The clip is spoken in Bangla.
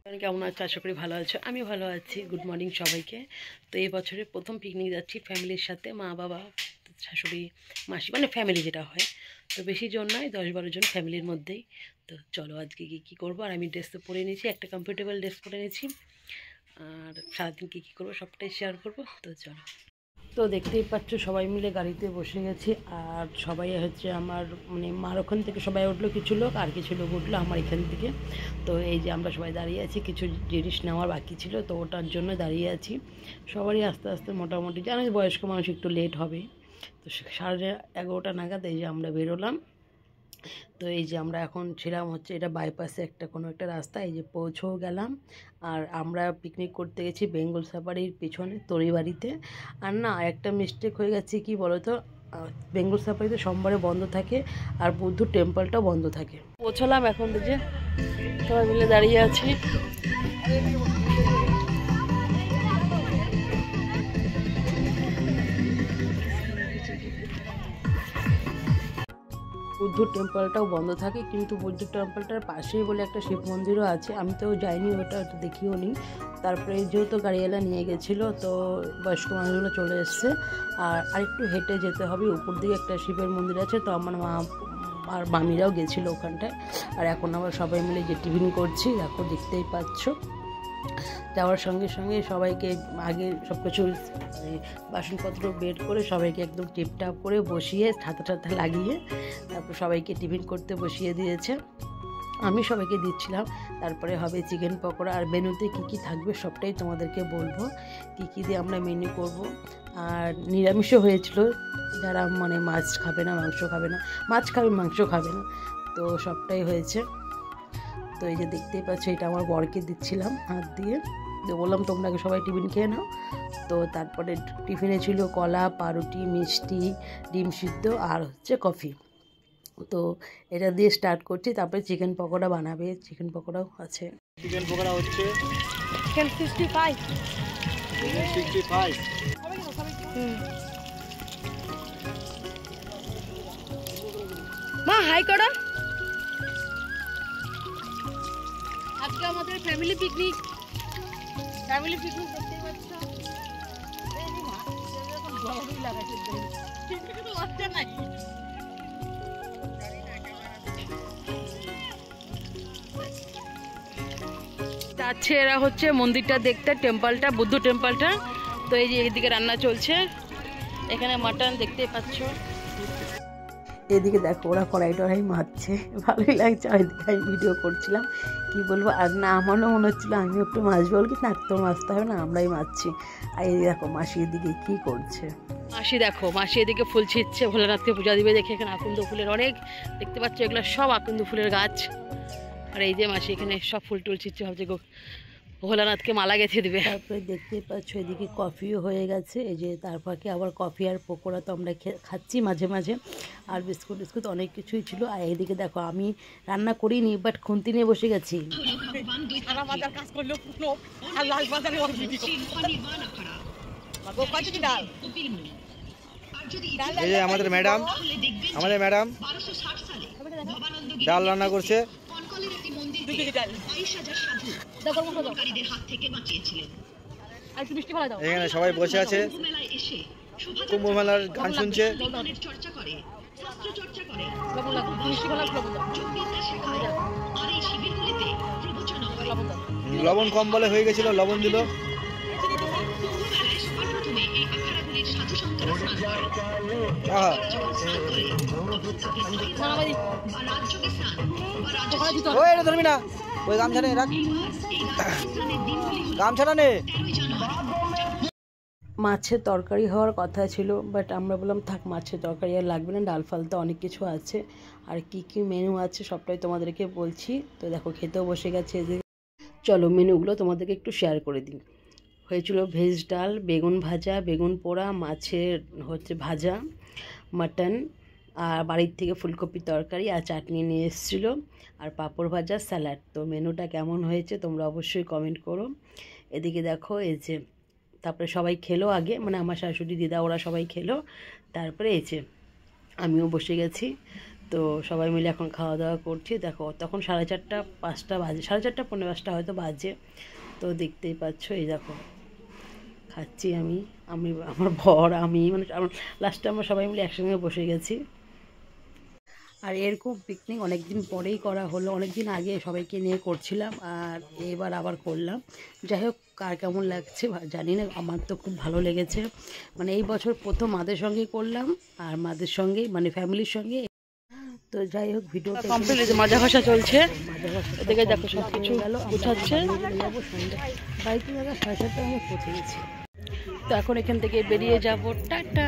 কেমন আছো? আশা করি ভালো আছো। আমি ভালো আছি। গুড মর্নিং সবাইকে। তো এই বছরের প্রথম পিকনিক যাচ্ছি ফ্যামিলির সাথে, মা বাবা শাশুড়ি মাসি, মানে ফ্যামিলি যেটা হয়। তো বেশি জন নয়, 10-12 জন ফ্যামিলির মধ্যেই। তো চলো আজকে কী করবো। আর আমি ড্রেস তো পরে নিয়েছি, একটা কমফোর্টেবল ড্রেস পরে নিয়েছি। আর সারাদিন কী করবো সবটাই শেয়ার করবো। তো চলো। তো দেখতেই পাচ্ছ সবাই মিলে গাড়িতে বসে গেছি। আর সবাই হচ্ছে আমার মানে মার ওখান থেকে সবাই উঠলো, কিছু লোক আর কিছু লোক উঠলো আমার এখান থেকে। তো এই যে আমরা সবাই দাঁড়িয়ে আছি, কিছু জিনিস নেওয়ার বাকি ছিল, তো ওটার জন্য দাঁড়িয়ে আছি। সবারই আস্তে আস্তে মোটামুটি জানি বয়স্ক মানুষ একটু লেট হবে। তো 11:30 নাগাদ এই যে আমরা বেরোলাম। তো এই যে আমরা এখন ছিলাম হচ্ছে এটা বাইপাসে একটা কোনো একটা রাস্তা, এই যে পৌঁছেও গেলাম। আর আমরা পিকনিক করতে গেছি বেঙ্গল সাফারির পিছনে তরিবাড়িতে। আর না, একটা মিস্টেক হয়ে গেছে, কি বলো তো, বেঙ্গল সাফারিতে সোমবারে বন্ধ থাকে আর বুদ্ধ টেম্পলটাও বন্ধ থাকে। পৌঁছলাম এখন, যে সবাই মিলে দাঁড়িয়ে আছি। বুদ্ধ টেম্পলটাও বন্ধ থাকে, কিন্তু বুদ্ধ টেম্পলটার পাশেই বলে একটা শিব মন্দিরও আছে। আমি তো যাইনি, ওটা তো দেখিও নি। তারপরে যেহেতু গাড়িওয়ালা নিয়ে গেছিলো, তো বয়স্ক মানুষগুলো চলে এসছে। আর আরেকটু হেঁটে যেতে হবে, উপর দিকে একটা শিবের মন্দির আছে। তো আমার মা আর মামিরাও গেছিলো ওখানটায়। আর এখন আমরা সবাই মিলে যে টিফিন করছি, দেখো দেখতেই পাচ্ছ। যাওয়ার সঙ্গে সঙ্গে সবাইকে আগে সব কিছু বাসনপত্র বের করে সবাইকে একদম টিপটাপ করে বসিয়ে ছাতা লাগিয়ে তারপর সবাইকে টিফিন করতে বসিয়ে দিয়েছে। আমি সবাইকে দিচ্ছিলাম। তারপরে হবে চিকেন পকোড়া। আর মেনুতে কী কী থাকবে সবটাই তোমাদেরকে বলবো, কী কী দিয়ে আমরা মেনু করব। আর নিরামিষও হয়েছিল, যারা মানে মাছ খাবে না, মাংস খাবে না, মাছ খাবে মাংস খাবে না, তো সবটাই হয়েছে। তো এই যে দেখতেই পাচ্ছ, এটা আমার বরকে দিচ্ছিলাম হাত দিয়ে। তো বললাম তোমরা আগে সবাই টিফিন খেয়ে নাও। তো তারপরে টিফিনে ছিল কলা, পাউরুটি, মিষ্টি, ডিম সিদ্ধ আর হচ্ছে কফি। তো এটা দিয়ে স্টার্ট করছি। তারপরে চিকেন পকোড়া বানাবে, চিকেন পকোড়াও আছে। চিকেন পকোড়া হচ্ছে চিকেন 65। মা হাই করো। আজকে আমাদের ফ্যামিলি পিকনিক দেখতে পাচ্ছ। এই যে মা এখন গরমই লাগাচ্ছে, কিন্তু লজ্জা নাই। যাচ্ছে এরা হচ্ছে মন্দিরটা দেখতে, টেম্পলটা, বুদ্ধ টেম্পলটা। তো এই যে এদিকে রান্না চলছে, এখানে মাটন দেখতেই পাচ্ছ। এদিকে দেখো ওরা কড়াই টড়াই মারছে, ভালোই লাগছে। ওইদিকে আমি ভিডিও করছিলাম, কি বলবো। আর না, আমারও মনে হচ্ছিলো আমি একটু মাছবো, বল কি না, তোর মাছতে হবে না, আমরাই মারছি। আর এই দেখো মাসি এদিকে কি করছে। মাসি দেখো, মাসি এদিকে ফুল ছিঁড়ছে, ভোলানাথকে পূজা দিবে দেখে। এখানে আকন্দ ফুলের অনেক, দেখতে পাচ্ছ এগুলো সব আকন্দ ফুলের গাছ। আর এই যে মাসি এখানে সব ফুল টুল ছিঁড়ছে, ভাবছে ভোলানাথকে মালা গেঁথে দিবে। তারপরে দেখতে পাচ্ছ এদিকে কফিও হয়ে গেছে। এই যে তারপরে আবার কফি আর পকোড়া তো আমরা খাচ্ছি মাঝে মাঝে। আর বিস্কুট টিস্কুট অনেক কিছুই ছিল। আর এদিকে দেখো আমি রান্না করিনি, বাট খুন্তি নিয়ে বসে গেছি। এই যে আমাদের ম্যাডাম ডাল রান্না করছে। এখানে সবাই বসে আছে, কুম্ভ মেলার গান শুনছে। লবণ কম বলে হয়ে গেছিল, লবণ দিল। ধরবি না, ওই গামছা নে, রাখ গামছাটা নে। মাছের তরকারি হওয়ার কথা ছিল, বাট আমরা বললাম থাক, মাছের তরকারি আর লাগবে না, ডাল ফাল তো অনেক কিছু আছে। আর কি কি মেনু আছে সবটাই তোমাদেরকে বলছি। তো দেখো খেতেও বসে গেছে। চলো মেনুগুলো তোমাদেরকে একটু শেয়ার করে দিই। হয়েছিল ভেজ ডাল, বেগুন ভাজা, বেগুন পোড়া, মাছের হচ্ছে ভাজা, মাটন, আর বাড়ির থেকে ফুলকপি তরকারি আর চাটনি নিয়ে এসেছিলো, আর পাঁপড় ভাজা, স্যালাড। তো মেনুটা কেমন হয়েছে তোমরা অবশ্যই কমেন্ট করো। এদিকে দেখো এই যে, তারপরে সবাই খেলো আগে, মানে আমার শাশুড়ি, দিদা, ওরা সবাই খেলো। তারপরে এই যে আমিও বসে গেছি। তো সবাই মিলে এখন খাওয়া দাওয়া করছি। দেখো তখন 4:30 5টা বাজে, 4:30 পৌনে 5টা হয়তো বাজে। তো দেখতেই পাচ্ছ, এই দেখো খাচ্ছি আমি, আমার বর, আমি, মানে লাস্টে আমরা সবাই মিলে একসঙ্গে বসে গেছি। আর এরকম পিকনিক অনেক দিন পরেই করা হলো, অনেক দিন আগে সবাইকে নিয়ে করছিলাম, আর এবার আবার করলাম। যাই হোক, কার কেমন লাগছে জানি না, আমার তো খুব ভালো লেগেছে। মানে এই বছর প্রথম মাদের সঙ্গে করলাম, আর মাদের সঙ্গেই মানে ফ্যামিলির সঙ্গে। তো যাই হোক, ভিডিওটা কমপ্লিট, মাজা ঘষা চলছে, এদিকে দেখো সব কিছু গুছাচ্ছে। বাড়িতে দাদা 7:30 আমি পৌঁছে গেছি। তো এখন এখান থেকে বেরিয়ে যাব, টাটা।